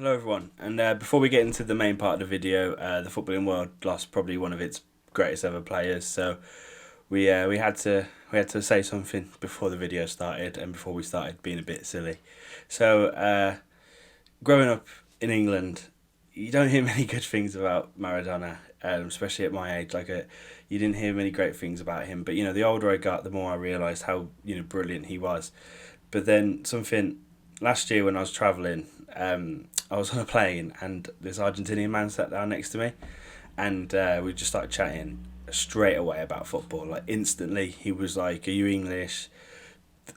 Hello everyone, and before we get into the main part of the video, the footballing world lost probably one of its greatest ever players, so we had to say something before the video started and before we started being a bit silly. So growing up in England, you don't hear many good things about Maradona, especially at my age. You didn't hear many great things about him, but the older I got, the more I realised how brilliant he was. But then something last year when I was travelling, I was on a plane and this Argentinian man sat down next to me, and we just started chatting straight away about football. Like instantly, he was like, "Are you English?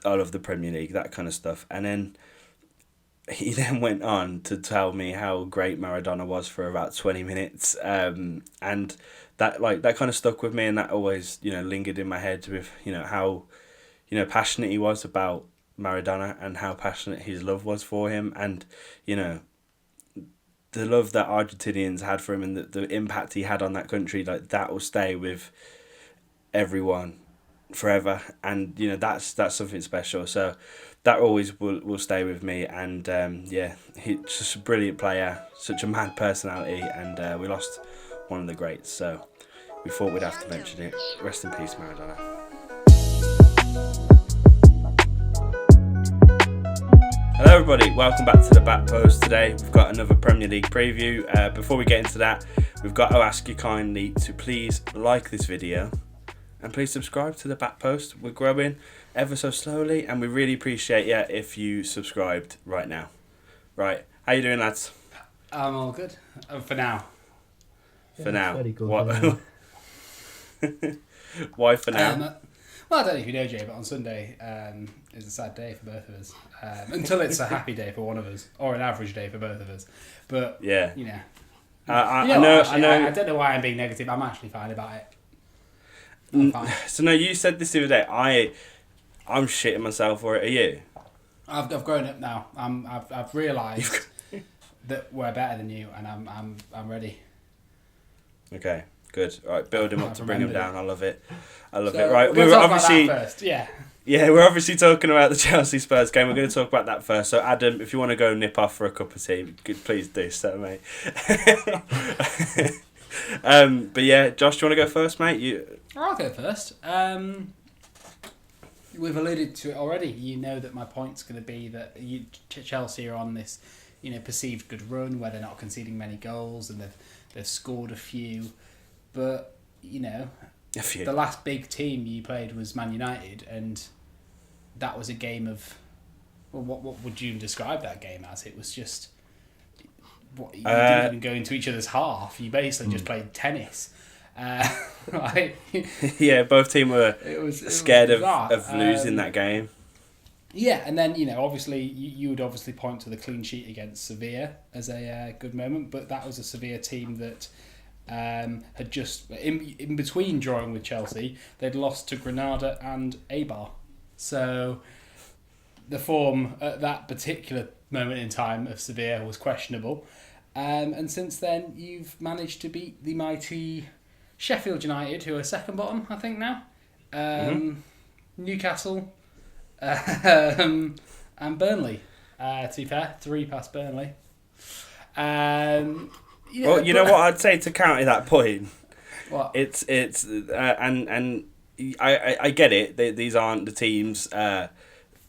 I love the Premier League," that kind of stuff. And then he then went on to tell me how great Maradona was for about 20 minutes, and that kind of stuck with me, and that always lingered in my head with how passionate he was about Maradona and how passionate his love was for him, and the love that Argentinians had for him and the impact he had on that country, like that will stay with everyone forever, and that's something special. So that always will stay with me, and he's just a brilliant player, such a mad personality, and we lost one of the greats, so we thought we'd have to mention it. Rest in peace, Maradona. Hello everybody, welcome back to the Back Post. Today we've got another Premier League preview. Before we get into that, we've got to ask you kindly to please like this video and please subscribe to the Back Post. We're growing ever so slowly and we really appreciate you if you subscribed right now. Right, how you doing, lads? I'm all good, for now. For now? Very good, What? Why for now? Well, I don't know if you know, Jay, but on Sunday is a sad day for both of us. Until it's a happy day for one of us, or an average day for both of us. But, yeah. I don't know why I'm being negative. I'm actually fine about it. I'm fine. So, no, you said this the other day. I'm shitting myself for it. Are you? I've grown up now. I've realised that we're better than you, and I'm ready. Okay. Good. All right, build him up to bring him down. I love it. I love So it. Right, we're obviously about that first. Yeah, we're obviously talking about the Chelsea Spurs game. We're going to talk about that first. So, Adam, if you want to go nip off for a cup of tea, please do so, mate. But yeah, Josh, do you want to go first, mate? I'll go first. We've alluded to it already. You know that my point's going to be that Chelsea are on this, perceived good run where they're not conceding many goals and they've scored a few. But, the last big team you played was Man United, and that was a game of... Well, what would you describe that game as? It was just... you didn't even go into each other's half. You basically just played tennis. Yeah, both teams were scared of losing that game. Yeah, and then, obviously, you would obviously point to the clean sheet against Sevilla as a good moment, but that was a Sevilla team that... had just in between drawing with Chelsea, they'd lost to Granada and Eibar, so the form at that particular moment in time of Sevilla was questionable, and since then you've managed to beat the mighty Sheffield United, who are second bottom, I think now, Newcastle, and Burnley. To be fair, 3 past Burnley. Well, you know what I'd say to counter that point. What? It's and I get it. These aren't the teams.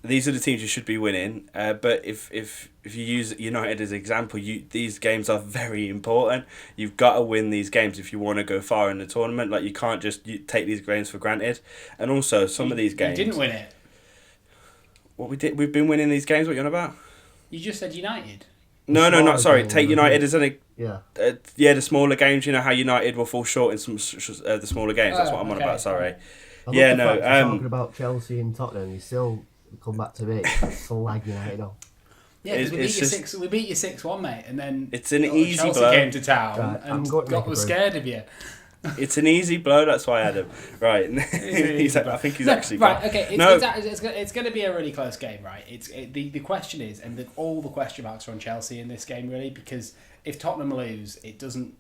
These are the teams you should be winning. But if you use United as an example, these games are very important. You've got to win these games if you want to go far in the tournament. Like you can't just take these games for granted. And also some of these games. You didn't win it. What we did? We've been winning these games. What you on about? You just said United. No, not sorry. Take United as an the smaller games. You know how United will fall short in some the smaller games. That's what I'm on about. Sorry. Talking about Chelsea and Tottenham, you still come back to me. Slag United off. Yeah, because we beat you 6-1, mate, and then it's an easy Chelsea blow. Came to town and was scared of you. It's an easy blow. That's why Adam. Right. I think he's actually right. Okay. It's going to be a really close game, right? The question is, and all the question marks are on Chelsea in this game, really, because if Tottenham lose, it doesn't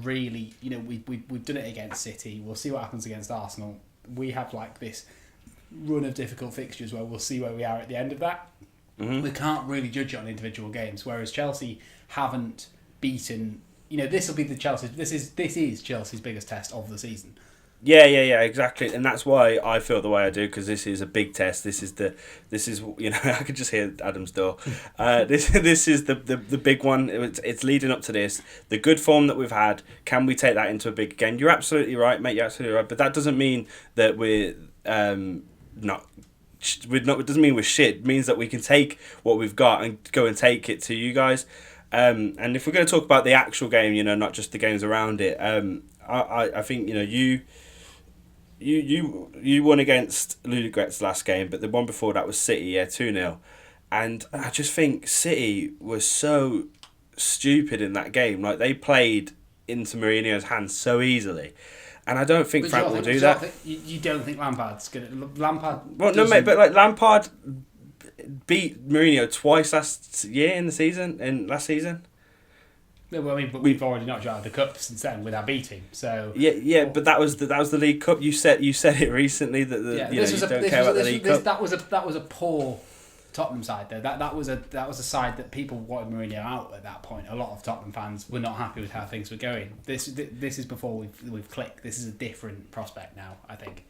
really. We've done it against City. We'll see what happens against Arsenal. We have like this run of difficult fixtures where we'll see where we are at the end of that. we can't really judge it on individual games. Whereas Chelsea haven't beaten. This will be the Chelsea. This is Chelsea's biggest test of the season. Yeah, exactly, and that's why I feel the way I do, because this is a big test. This is I could just hear Adam's door. This is the big one. It's leading up to this. The good form that we've had, can we take that into a big game? You're absolutely right, mate. You're absolutely right. But that doesn't mean that we're not. It doesn't mean we're shit. It means that we can take what we've got and go and take it to you guys. And if we're going to talk about the actual game, not just the games around it, I think you won against Ludogorets last game, but the one before that was City, 2-0. And I just think City was so stupid in that game. Like, they played into Mourinho's hands so easily. And I don't think Frank will do that. You don't think Lampard's going to... Lampard... Well, no, mate, but Lampard beat Mourinho twice last season. Yeah, well, but we've already knocked you out of the cup since then with our B team. So but that was the League Cup. You said it recently that you don't care about the League Cup. That was a poor Tottenham side though. That was a side that people wanted Mourinho out at that point. A lot of Tottenham fans were not happy with how things were going. This is before we've clicked. This is a different prospect now, I think.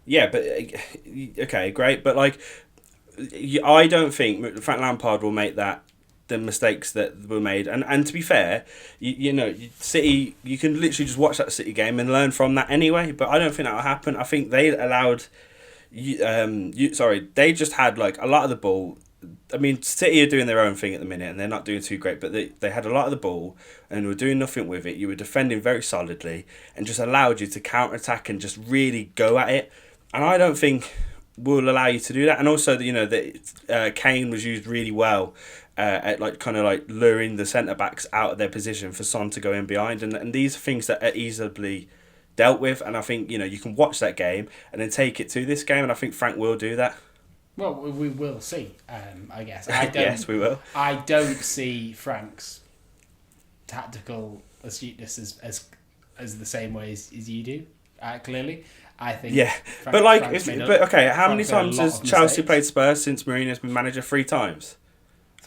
Yeah, but okay, great, but I don't think Frank Lampard will make the mistakes that were made, and to be fair, City, you can literally just watch that City game and learn from that anyway. But I don't think that will happen. I think they allowed they just had a lot of the ball. I mean, City are doing their own thing at the minute, and they're not doing too great. But they had a lot of the ball and were doing nothing with it. You were defending very solidly, and just allowed you to counter attack and just really go at it. And I don't think will allow you to do that. And also, that Kane was used really well. At luring the centre backs out of their position for Son to go in behind, and these are things that are easily dealt with. And I think you can watch that game and then take it to this game, and I think Frank will do that. Well, we will see. I guess. Yes, we will. I don't see Frank's tactical astuteness as the same way as you do. Clearly, I think. Yeah, how many times has Chelsea played Spurs since Mourinho's been manager? 3 times.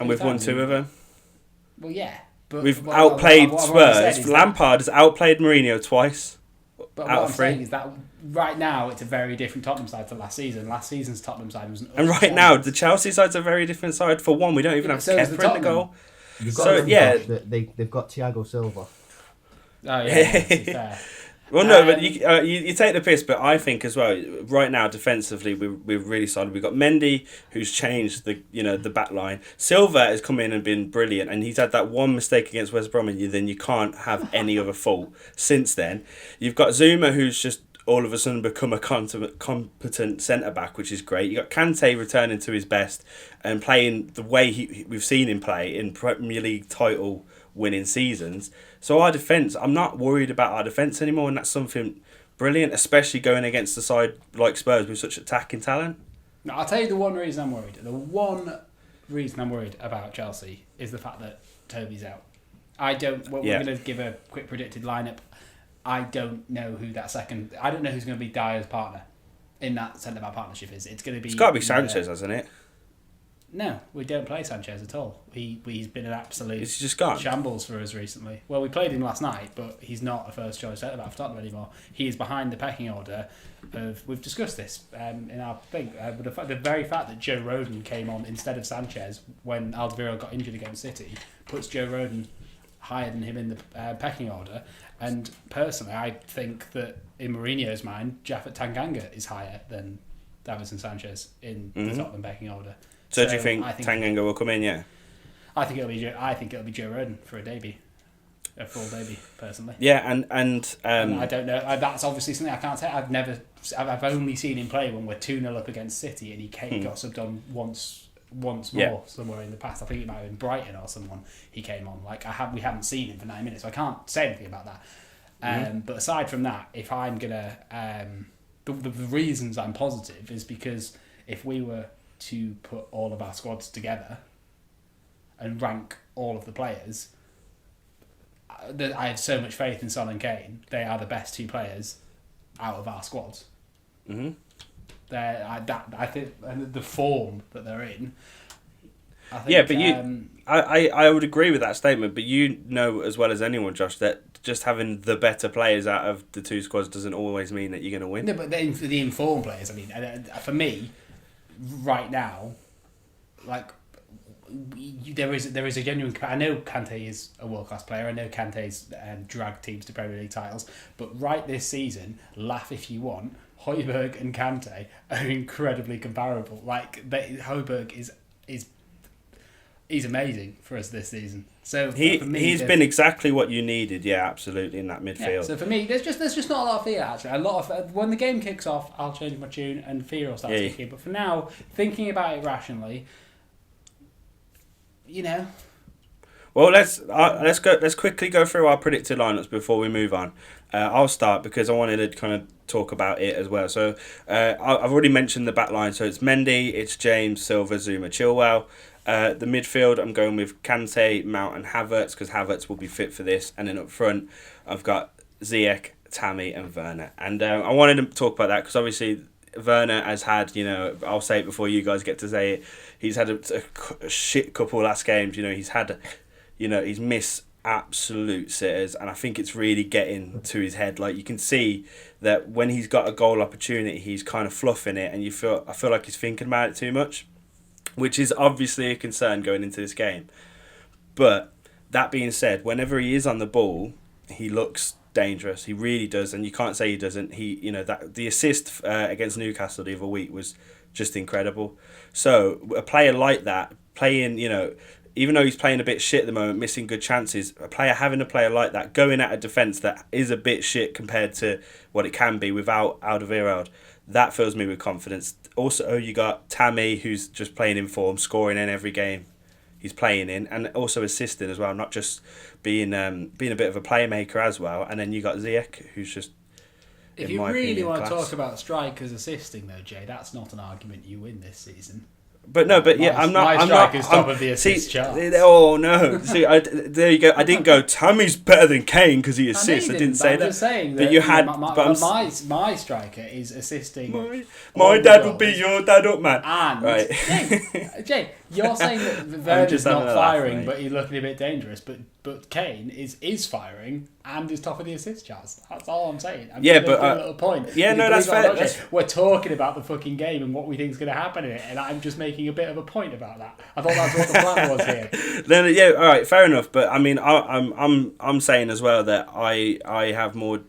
And we've won 2 of them. Well, yeah. But we've outplayed Spurs. Lampard has outplayed Mourinho twice. But what I'm saying is that right now it's a very different Tottenham side to last season. Last season's Tottenham side was... And right now, the Chelsea side's a very different side. For one, we don't even have Kepa in the goal. They've got Thiago Silva. Oh, yeah, fair. Well, no, but you take the piss, but I think as well, right now, defensively, we're really solid. We've got Mendy, who's changed the back line. Silva has come in and been brilliant, and he's had that one mistake against West Brom, and then you can't have any other fault since then. You've got Zuma, who's just all of a sudden become a competent centre-back, which is great. You've got Kante returning to his best and playing the way we've seen him play in Premier League title winning seasons. So our defence, I'm not worried about our defence anymore, and that's something brilliant, especially going against a side like Spurs with such attacking talent. No, I'll tell you the one reason I'm worried. The one reason I'm worried about Chelsea is the fact that Toby's out. We're going to give a quick predicted lineup. I don't know who that second... I don't know who's going to be Dyer's partner in that centre-back partnership is. It's going to be... It's got to be Sanchez, hasn't it? No, we don't play Sanchez at all. He's been an absolute He's just gone. Shambles for us recently. Well, we played him last night, but he's not a first choice centre-back for Tottenham anymore. He is behind the pecking order of... We've discussed this in our thing. But the very fact that Joe Rodon came on instead of Sanchez when Alderweireld got injured against City puts Joe Rodon higher than him in the pecking order. And personally, I think that in Mourinho's mind, Japhet Tanganga is higher than Davinson Sanchez in the Tottenham pecking order. So do you think Tanganga will come in? Yeah, I think it'll be Joe Rodon for a full debut, personally. Yeah, and I don't know. That's obviously something I can't say. I've only seen him play when we're 2-0 up against City, and he got subbed on once more somewhere in the past. I think it might have been Brighton or someone he came on. We haven't seen him for 9 minutes, so I can't say anything about that. But aside from that, if I'm gonna, the reasons I'm positive is because if we were to put all of our squads together and rank all of the players, I have so much faith in Son and Kane. They are the best 2 players out of our squads. I think, and the form that they're in, I think, Yeah, but I would agree with that statement, but you know as well as anyone, Josh, that just having the better players out of the two squads doesn't always mean that you're going to win. No, but the informed players, I mean, for me, right now, like, there is a genuine. I know Kante is a world class player. I know Kante's dragged teams to Premier League titles, but right this season, laugh if you want, Højbjerg and Kante are incredibly comparable. Like Højbjerg is amazing for us this season. So he's been exactly what you needed. Yeah, absolutely in that midfield. Yeah, so for me, there's just not a lot of fear actually. A lot of when the game kicks off, I'll change my tune and fear will start kicking. But for now, thinking about it rationally. You know. Well, let's go. Let's quickly go through our predicted lineups before we move on. I'll start because I wanted to kind of talk about it as well. So I've already mentioned the back line. So it's Mendy, it's James, Silva, Zuma, Chilwell. The midfield, I'm going with Kante, Mount, and Havertz because Havertz will be fit for this. And then up front, I've got Ziyech, Tammy, and Werner. And I wanted to talk about that because obviously Werner has had, I'll say it before you guys get to say it. He's had a shit couple last games. He's had, he's missed absolute sitters, and I think it's really getting to his head. Like you can see that when he's got a goal opportunity, he's kind of fluffing it, and I feel like he's thinking about it too much, which is obviously a concern going into this game. But that being said, whenever he is on the ball, he looks dangerous. He really does, and you can't say he doesn't. That the assist against Newcastle the other week was just incredible. So a player like that, playing, even though he's playing a bit shit at the moment, missing good chances, having a player like that going at a defence that is a bit shit compared to what it can be without Alderweireld, that fills me with confidence. Also, you got Tammy, who's just playing in form, scoring in every game he's playing in, and also assisting as well, not just being a bit of a playmaker as well. And then you got Ziyech, who's just, if you really want to talk about strikers assisting though, Jay, that's not an argument you win this season. But no, but yeah, I'm not. My striker's top of the assist chart. Oh no! See, there you go. I didn't go. Tammy's better than Kane because he assists. I didn't say that. I'm just saying that. But you had. My striker is assisting. My dad will beat your dad up, man. And right. Jay, you're saying that Werner's not firing, but he's looking a bit dangerous. But Kane is firing and is top of the assist charts. That's all I'm saying. I'm but a little point. Yeah, no, that's fair. We're talking about the fucking game and what we think is going to happen in it, and I'm just making a bit of a point about that. I thought that's what the plan was here. Then yeah, all right, fair enough. But I mean, I'm saying as well that I have more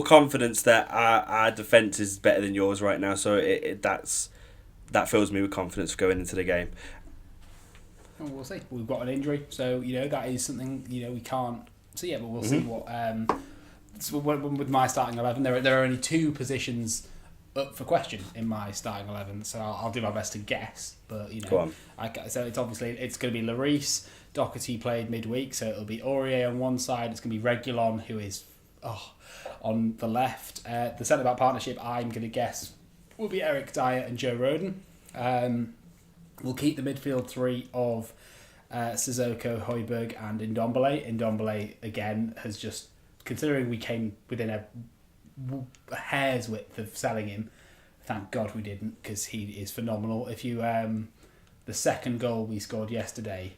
confidence that our defence is better than yours right now. So that fills me with confidence going into the game. Well, we'll see. We've got an injury, so that is something we can't see yet. But we'll see what. So with my starting 11, there are only two positions up for question in my starting 11, so I'll do my best to guess. But Go on. So it's obviously going to be Lloris. Doherty played midweek, so it'll be Aurier on one side. It's going to be Reguilon, who is on the left. The centre back partnership, I'm going to guess, will be Eric Dyer and Joe Rodon. We'll keep the midfield three of Sissoko, Højbjerg and Ndombele. Ndombele, again, has just, considering we came within a hair's width of selling him, thank God we didn't, because he is phenomenal. If you the second goal we scored yesterday,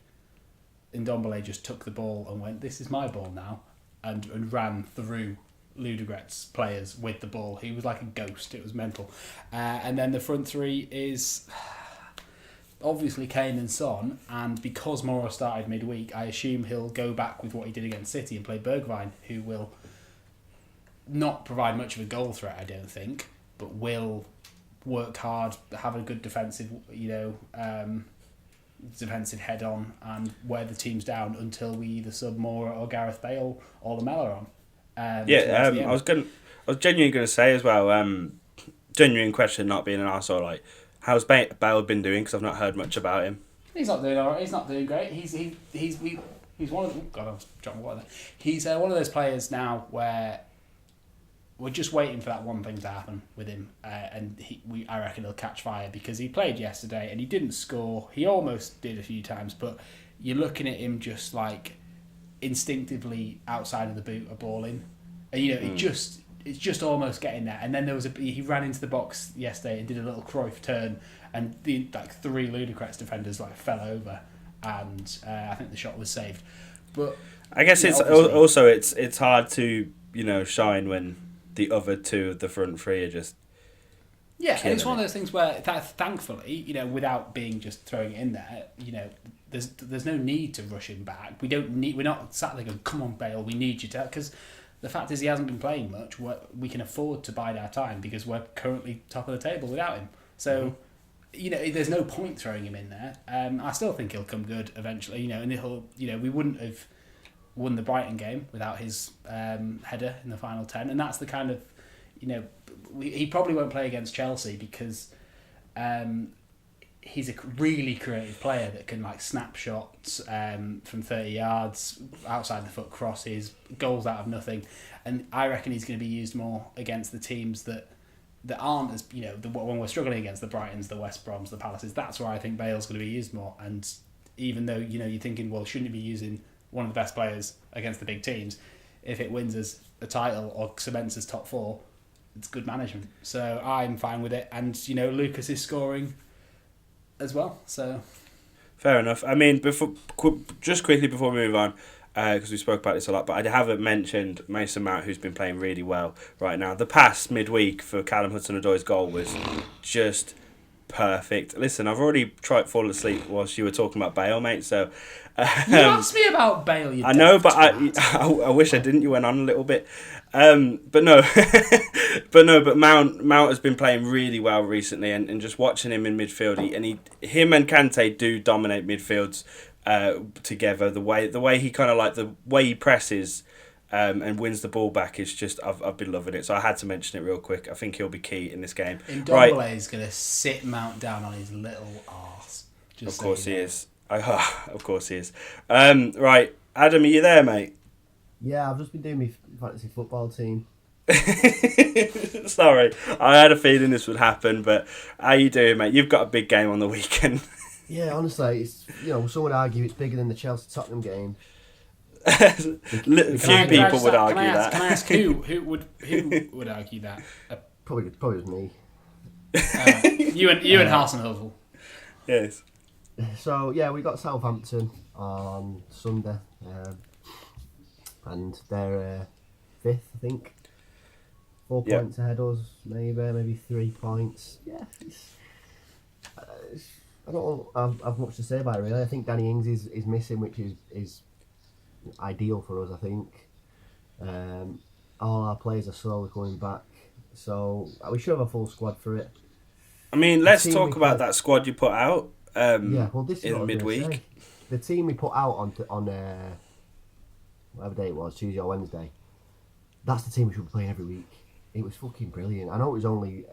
Ndombele just took the ball and went, "This is my ball now," and ran through Ludogorets players with the ball. He was like a ghost. It was mental. And then the front three is obviously Kane and Son, and because Mora started midweek, I assume he'll go back with what he did against City and play Bergwijn, who will not provide much of a goal threat, I don't think, but will work hard, have a good defensive, defensive head on, and wear the teams down until we either sub Mora or Gareth Bale or Lamella on. I was genuinely going to say as well, genuine question, not being an arsehole, like, how's Bale been doing? Because I've not heard much about him. He's not doing all right. He's not doing great. He's one of God, I was dropping water there. He's one of those players now where we're just waiting for that one thing to happen with him, and I reckon he'll catch fire, because he played yesterday and he didn't score. He almost did a few times, but you're looking at him just like instinctively outside of the boot, a ball in, and it's just almost getting there. And then he ran into the box yesterday and did a little Cruyff turn, and the 3 Ludacris defenders fell over, and I think the shot was saved. But I guess it's also it's hard to shine when the other 2 of the front 3 are just and it's one of those things where thankfully without being just throwing it in there, there's no need to rush him back. We're not sat there going, come on Bale, we need you to, because the fact is he hasn't been playing much. We can afford to bide our time because we're currently top of the table without him. So there's no point throwing him in there. I still think he'll come good eventually. And he'll we wouldn't have won the Brighton game without his header in the final 10, and that's the kind of he probably won't play against Chelsea because he's a really creative player that can snap shots from 30 yards, outside the foot crosses, goals out of nothing, and I reckon he's going to be used more against the teams that aren't as when we're struggling against the Brightons, the West Broms, the Palaces. That's where I think Bale's going to be used more. And even though you're thinking, well, shouldn't he be using one of the best players against the big teams? If it wins us a title or cements us top 4, it's good management. So I'm fine with it. And Lucas is scoring as well. So fair enough. I mean, just quickly before we move on, because we spoke about this a lot, but I haven't mentioned Mason Mount, who's been playing really well right now. The pass midweek for Callum Hudson-Odoi's goal was just perfect. Listen, I've already tried to fall asleep whilst you were talking about Bale, mate. So you asked me about Bale. I know, but I wish I didn't. You went on a little bit, but no, but Mount has been playing really well recently, and just watching him in midfield, him and Kante do dominate midfields together. The way he kind of the way he presses. And wins the ball back is just I've been loving it, so I had to mention it real quick. I think he'll be key in this game. Ndombele is going to sit Mount down on his little arse. Of course he is. Of course he is. Right, Adam, are you there, mate? Yeah, I've just been doing my fantasy football team. Sorry, I had a feeling this would happen, but how you doing, mate? You've got a big game on the weekend. Yeah, honestly, it's some would argue it's bigger than the Chelsea Tottenham game. Few people would argue that. Can I ask who would argue that? Probably was me. You and Hasenhüttl. Yes. So yeah, we got Southampton on Sunday, and they're 5th, I think. 4 points ahead of us, maybe 3 points. Yeah, I don't have much to say about it really. I think Danny Ings is missing, which is ideal for us, I think. All our players are slowly coming back, so we should have a full squad for it. I mean, let's talk about that squad you put out. This is in midweek. The team we put out on whatever day it was, Tuesday or Wednesday. That's the team we should be playing every week. It was fucking brilliant. I know it was only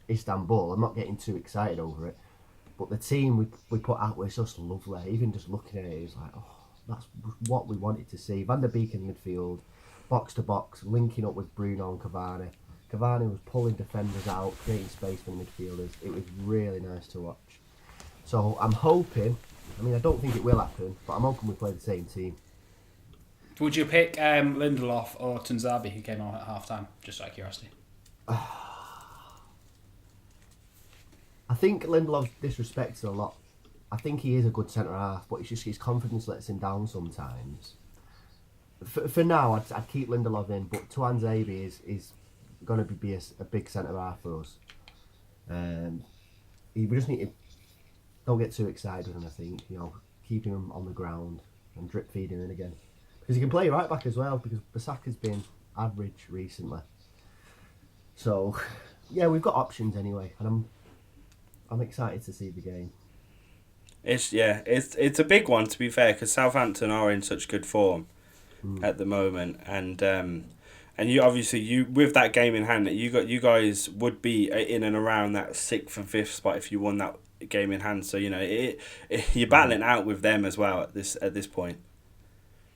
Istanbul. I'm not getting too excited over it, but the team we put out was just lovely. Even just looking at it, it's like, oh, that's what we wanted to see. Van der Beek in midfield, box to box, linking up with Bruno and Cavani. Cavani was pulling defenders out, creating space for the midfielders. It was really nice to watch. So I'm hoping, I don't think it will happen, but I'm hoping we play the same team. Would you pick Lindelof or Tunzabi, who came on at half-time, just out of curiosity? I think Lindelof's disrespected a lot. I think he is a good centre-half, but it's just his confidence lets him down sometimes. For now, I'd keep Lindelof in, but Tuanzebe is going to be a big centre-half for us. We just need to don't get too excited with him, I think. Keeping him on the ground and drip-feeding him again. Because he can play right back as well, because Bissaka's been average recently. So, yeah, we've got options anyway, and I'm excited to see the game. It's a big one, to be fair, because Southampton are in such good form at the moment, and you obviously with that game in hand, you guys would be in and around that 6th and 5th spot if you won that game in hand. So you're battling out with them as well at this point.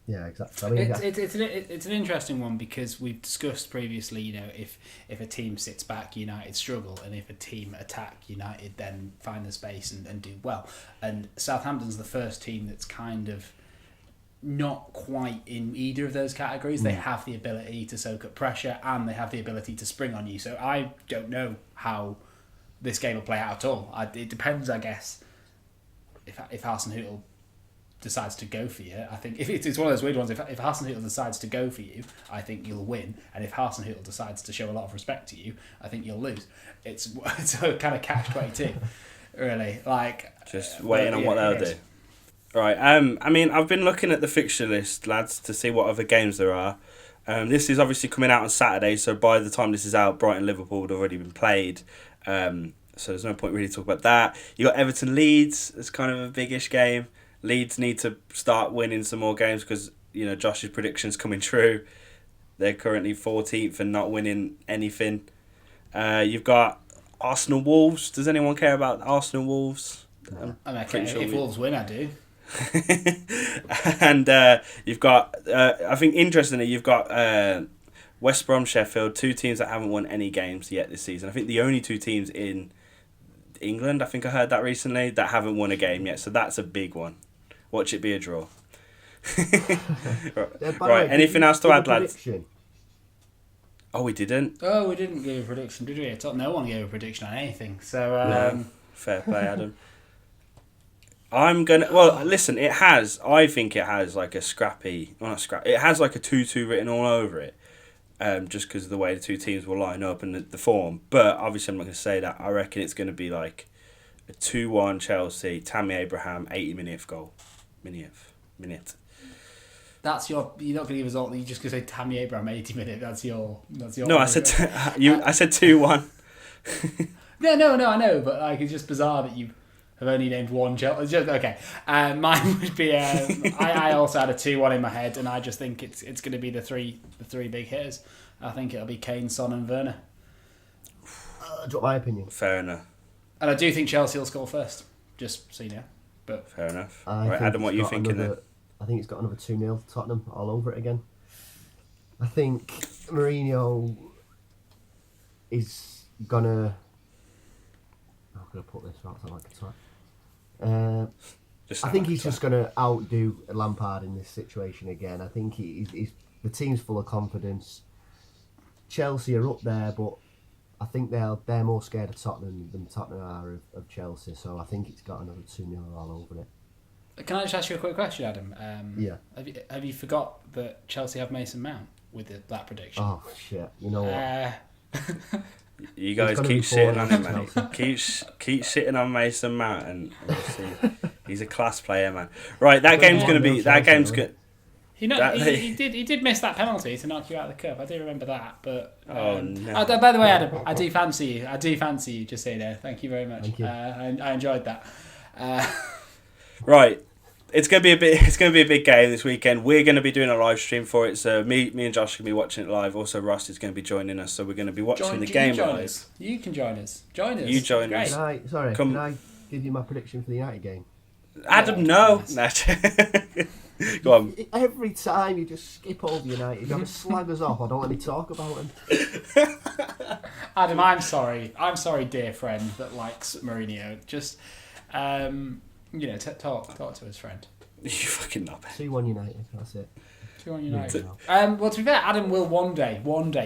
Yeah, exactly. It's an interesting one because we've discussed previously, if a team sits back, United struggle, and if a team attack, United then find the space and do well. And Southampton's the first team that's kind of not quite in either of those categories. They have the ability to soak up pressure and they have the ability to spring on you. So I don't know how this game will play out at all. It depends, I guess, if Hasenhüttl decides to go for you. I think if it's one of those weird ones. If Hasenhüttl decides to go for you, I think you'll win. And if Hasenhüttl decides to show a lot of respect to you, I think you'll lose. It's a kind of catch-22, really. Like just waiting on what they'll do. Right. I mean, I've been looking at the fixture list, lads, to see what other games there are. This is obviously coming out on Saturday, so by the time this is out, Brighton-Liverpool would have already been played. So there's no point really to talk about that. You got Everton-Leeds. It's kind of a biggish game. Leeds need to start winning some more games because, you know, Josh's prediction's coming true. They're currently 14th and not winning anything. You've got Arsenal-Wolves. Does anyone care about Arsenal-Wolves? If Wolves win, I do. And you've got, I think interestingly, you've got West Brom, Sheffield, two teams that haven't won any games yet this season. I think the only two teams in England, I think I heard that recently, that haven't won a game yet. So that's a big one. Watch it be a draw. Right, anything else to add, lads? Oh, we didn't? Oh, we didn't give a prediction, did we? No one gave a prediction on anything. So no. Fair play, Adam. I'm gonna. Well, listen. I think it has like a scrappy. Well, not scrappy. It has like a 2-2 written all over it. Just because of the way the two teams will line up and the form. But obviously, I'm not going to say that. I reckon it's going to be like a 2-1 Chelsea. Tammy Abraham 80-minute goal. Minute. That's your. You're not going to give us all. You're just going to say Tammy Abraham 80-minute. That's your. No, I said I said 2-1. No, I know, but like it's just bizarre that you have only named one Chelsea. Okay, mine would be. I also had a 2-1 in my head, and I just think it's going to be the three big hitters. I think it'll be Kane, Son, and Werner. Drop my opinion. Fair enough. And I do think Chelsea will score first. Just so you know. But fair enough. Right, Adam, what are you thinking then? I think it's got another 2-0 Tottenham all over it again. I think Mourinho is gonna. I'm gonna put this right like a twat. I think he's just gonna outdo Lampard in this situation again. I think he's the team's full of confidence. Chelsea are up there, but I think they're more scared of Tottenham than Tottenham are of Chelsea. So I think it's got another 2-0 all over it. Can I just ask you a quick question, Adam? Yeah. Have you forgot that Chelsea have Mason Mount with that prediction? Oh shit! You know what? You guys keep shitting on him, man. Keep shitting on Mason Mount, and obviously he's a class player, man. Right, that game's going to be. That game's good. He did miss that penalty to knock you out of the cup. I do remember that, but no. By the way, Adam, I do fancy you. Just so you know, thank you very much. Thank you. I enjoyed that. Right, it's gonna be a big game this weekend. We're gonna be doing a live stream for it. So me and Josh are gonna be watching it live. Also, Ross is gonna be joining us. So we're gonna be watching the game live. You can join us. Join us. You join us. Can I give you my prediction for the United game? Adam, no. Go on. Every time you just skip over United, you gotta slag us off. I don't let me talk about them. Adam, I'm sorry, dear friend that likes Mourinho. Just talk to his friend. You fucking knob. 2-1 United. That's it. 2-1 United. Well, to be fair, Adam will one day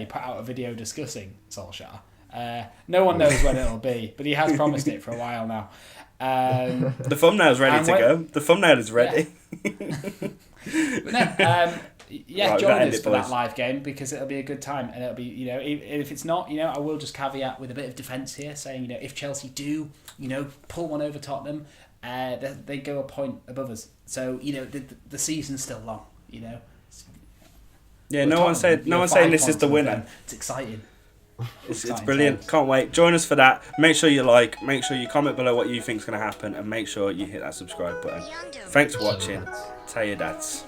put out a video discussing Solskjaer. No one knows when it'll be, but he has promised it for a while now. The thumbnail's ready to go. The thumbnail is ready. But no, right, join us for that live game because it'll be a good time, and it'll be, if it's not, I will just caveat with a bit of defence here, saying, if Chelsea do, pull one over Tottenham, they go a point above us. So the season's still long. Yeah, no one's saying this is the winner. It's exciting. It's brilliant. Can't wait. Join us for that. Make sure you like. Make sure you comment below what you think's going to happen, and make sure you hit that subscribe button. Thanks for watching. Tell your dads.